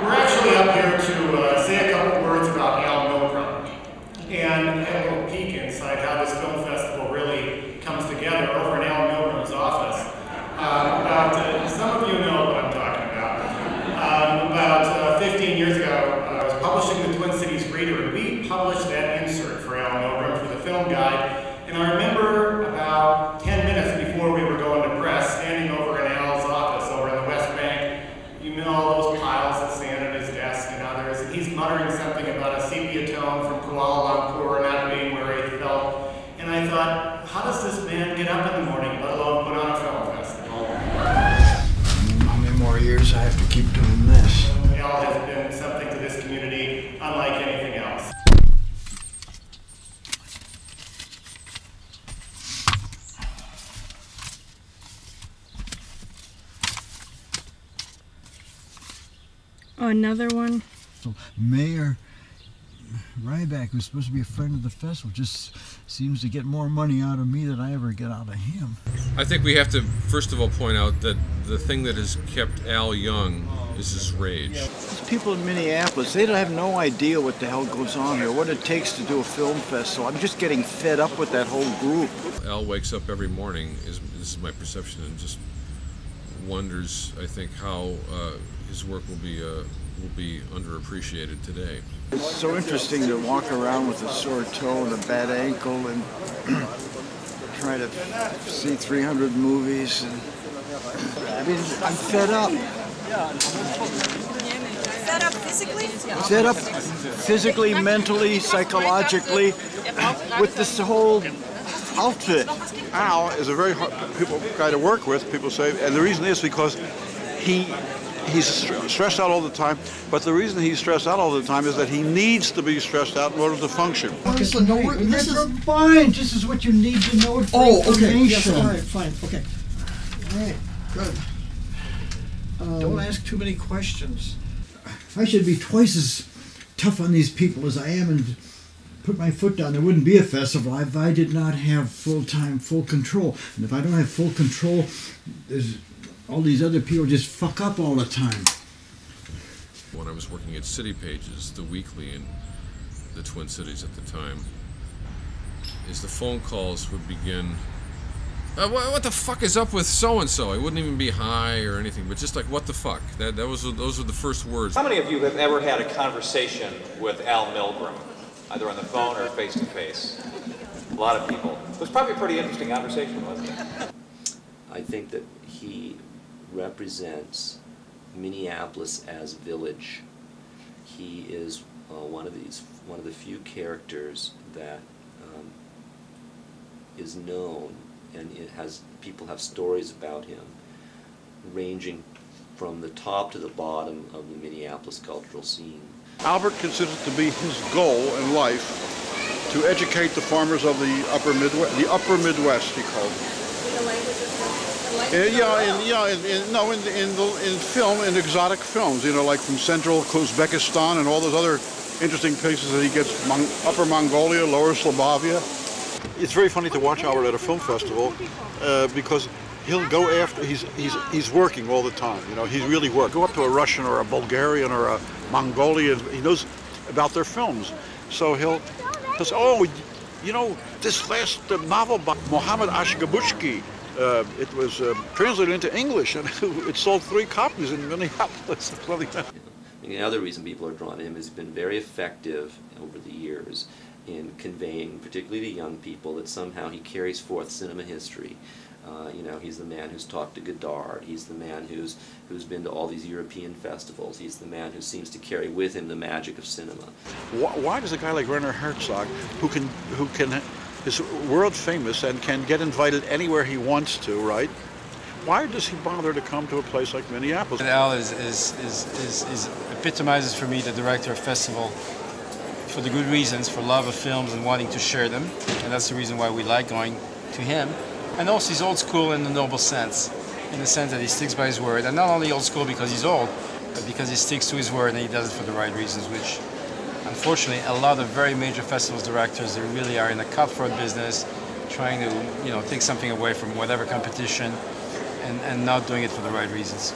We're actually up here to say a couple words about Al Milgrom and a little peek inside how this film festival really comes together over in Al Milgrom's office. Some of you know what I'm talking about. About 15 years ago, I was publishing the Twin Cities Reader, and we published that insert for Al Milgrom for the film guide. And I remember about 10 minutes before we were going to press, standing over in Al's office over in the West Bank. You know, all those piles that stand at his desk and others, and he's muttering something about a sepia tone from Kuala Lumpur not being where he felt. And I thought, how does this man get up in the morning, let alone put on a film festival? How many more years I have to keep doing this? Al has been something to this community unlike anything else. Oh, another one? Mayor Ryback, who's supposed to be a friend of the festival, just seems to get more money out of me than I ever get out of him. I think we have to, first of all, point out that the thing that has kept Al young is his rage. These people in Minneapolis, they don't have no idea what the hell goes on here, what it takes to do a film festival. I'm just getting fed up with that whole group. Al wakes up every morning, this is my perception, and just wonders, I think, how his work will be underappreciated today. It's so interesting to walk around with a sore toe and a bad ankle and try to see 300 movies. And, I mean, I'm fed up. Fed up physically? Fed up physically, mentally, psychologically, with this whole outfit. Al is a very hard guy to work with, people say, and the reason is because he's stressed out all the time, but the reason he's stressed out all the time is that he needs to be stressed out in order to function. This is fine. This is what you need to know for okay. Yes, information. all right, fine, okay. All right, good. Don't ask too many questions. I should be twice as tough on these people as I am and put my foot down. There wouldn't be a festival if I did not have full-time, full control. And if I don't have full control, there's all these other people just fuck up all the time. When I was working at City Pages, the weekly in the Twin Cities at the time, is the phone calls would begin, what the fuck is up with so-and-so? I wouldn't even be high or anything, but just like, what the fuck? Those were the first words. How many of you have ever had a conversation with Al Milgrom, either on the phone or face-to-face? A lot of people. It was probably a pretty interesting conversation, wasn't it? I think that he represents Minneapolis as village. He is one of the few characters that is known, and people have stories about him, ranging from the top to the bottom of the Minneapolis cultural scene. Albert considers it to be his goal in life to educate the farmers of the upper Midwest, he called it. In film, in exotic films, you know, like from Central Uzbekistan and all those other interesting places that he gets, Upper Mongolia, Lower Slobavia. It's very funny to watch Albert at a film festival because he'll go after, he's working all the time, you know, he's really working. Go up to a Russian or a Bulgarian or a Mongolian, he knows about their films. So he'll say, oh, you know, this last novel by Mohammad Ashgabushki, it was translated into English, and it sold 3 copies in Minneapolis. The other reason people are drawn to him is he's been very effective over the years in conveying, particularly to young people, that somehow he carries forth cinema history. You know, he's the man who's talked to Godard. He's the man who's been to all these European festivals. He's the man who seems to carry with him the magic of cinema. Why does a guy like Werner Herzog, who is world famous and can get invited anywhere he wants to, right? Why does he bother to come to a place like Minneapolis? Al epitomizes for me the director of festival for the good reasons, for love of films and wanting to share them, and that's the reason why we like going to him. And also he's old school in the noble sense, in the sense that he sticks by his word, and not only old school because he's old, but because he sticks to his word and he does it for the right reasons, which unfortunately a lot of very major festivals directors, they really are in a cutthroat business, trying to, you know, take something away from whatever competition and not doing it for the right reasons.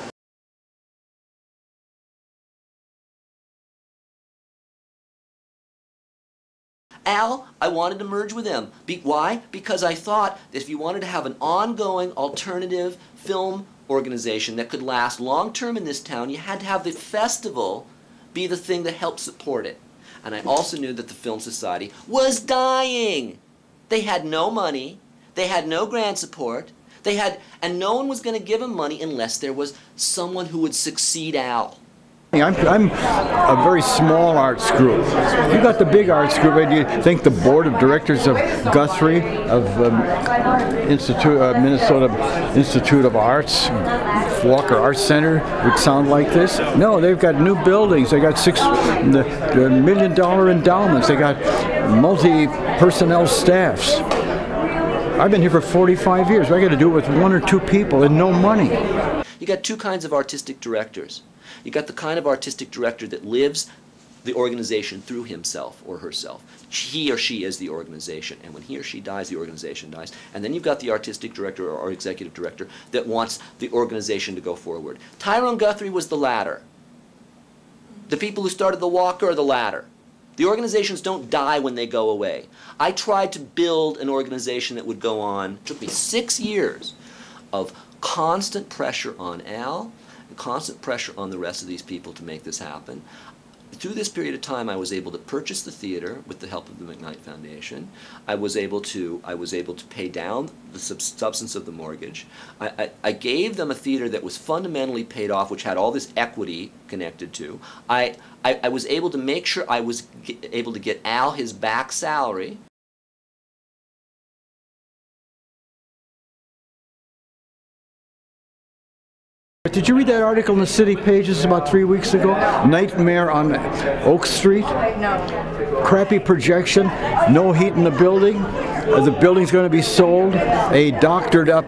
Al, I wanted to merge with him. Why? Because I thought that if you wanted to have an ongoing alternative film organization that could last long-term in this town, you had to have the festival be the thing that helped support it. And I also knew that the Film Society was dying. They had no money. They had no grant support. And no one was going to give them money unless there was someone who would succeed Al. I'm a very small arts group. You got the big arts group, and you think the board of directors of Guthrie, of Minnesota Institute of Arts, Walker Arts Center would sound like this? No, they've got new buildings. They got $6 million endowments. They got multi-personnel staffs. I've been here for 45 years. I got to do it with 1 or 2 people and no money. You got two kinds of artistic directors. You got the kind of artistic director that lives the organization through himself or herself. He or she is the organization, and when he or she dies, the organization dies. And then you've got the artistic director or executive director that wants the organization to go forward. Tyrone Guthrie was the latter. The people who started the Walker are the latter. The organizations don't die when they go away. I tried to build an organization that would go on. It took me 6 years of constant pressure on Al, and constant pressure on the rest of these people to make this happen. Through this period of time, I was able to purchase the theater with the help of the McKnight Foundation. I was able to pay down the substance of the mortgage. I gave them a theater that was fundamentally paid off, which had all this equity connected to. I was able to make sure I was able to get Al his back salary. Did you read that article in the City Pages about 3 weeks ago? Nightmare on Oak Street? No. Crappy projection, no heat in the building. The building's going to be sold. A doctored up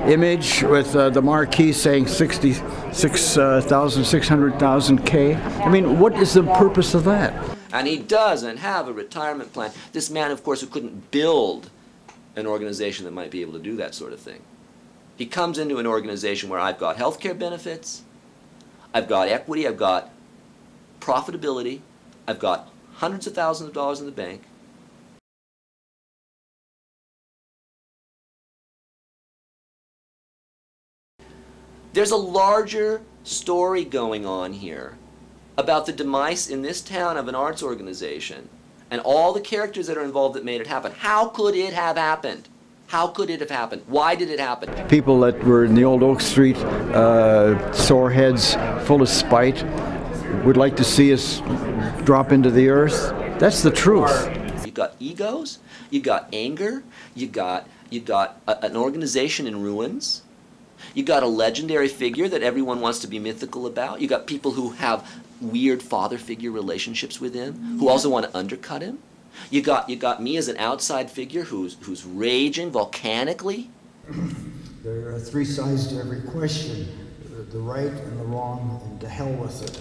image with the marquee saying 600,000 K. I mean, what is the purpose of that? And he doesn't have a retirement plan. This man, of course, who couldn't build an organization that might be able to do that sort of thing. He comes into an organization where I've got health care benefits, I've got equity, I've got profitability, I've got hundreds of thousands of dollars in the bank. There's a larger story going on here about the demise in this town of an arts organization and all the characters that are involved that made it happen. How could it have happened? How could it have happened? Why did it happen? People that were in the old Oak Street, sore heads, full of spite, would like to see us drop into the earth. That's the truth. You got egos, you got anger, you got an organization in ruins, you got a legendary figure that everyone wants to be mythical about, you got people who have weird father figure relationships with him, who also want to undercut him. You got me as an outside figure who's raging volcanically. There are 3 sides to every question: the right and the wrong, and to hell with it.